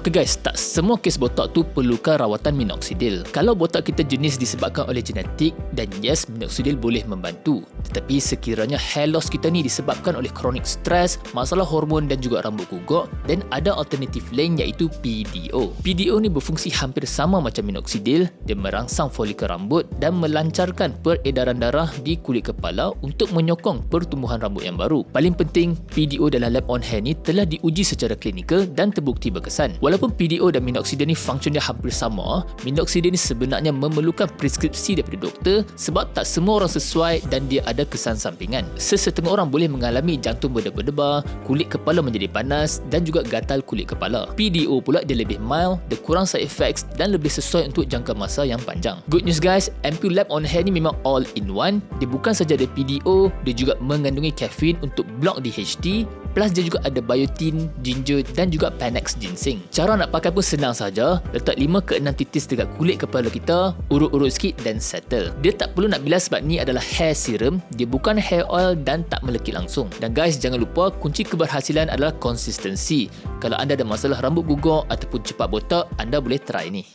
Ok guys, tak semua kes botak tu perlukan rawatan minoxidil. Kalau botak kita jenis disebabkan oleh genetik, dan yes, minoxidil boleh membantu. Tetapi sekiranya hair loss kita ni disebabkan oleh chronic stress, masalah hormon dan juga rambut gugur, dan ada alternatif lain iaitu PDO. PDO ni berfungsi hampir sama macam minoxidil. Dia merangsang folikel rambut dan melancarkan peredaran darah di kulit kepala untuk menyokong pertumbuhan rambut yang baru. Paling penting, PDO dalam lab on hair ni telah diuji secara klinikal dan terbukti berkesan. Walaupun PDO dan minoxidil ni fungsinya hampir sama, minoxidil ni sebenarnya memerlukan preskripsi daripada doktor sebab tak semua orang sesuai dan dia ada kesan sampingan. Sesetengah orang boleh mengalami jantung berdebar-debar, kulit kepala menjadi panas dan juga gatal kulit kepala. PDO pula dia lebih mild, dia kurang side effects dan lebih sesuai untuk jangka masa yang panjang. Good news guys, Ampoule Lab on Hair ni memang all in one. Dia bukan saja ada PDO, dia juga mengandungi caffeine untuk block DHT, plus dia juga ada biotin, ginger dan juga Panax ginseng. Cara nak pakai pun senang saja. Letak 5 ke 6 titis dekat kulit kepala kita, urut-urut sikit dan settle. Dia tak perlu nak bilas sebab ni adalah hair serum. Dia bukan hair oil dan tak melekit langsung. Dan guys, jangan lupa kunci keberhasilan adalah konsistensi. Kalau anda ada masalah rambut gugur ataupun cepat botak, anda boleh try ni.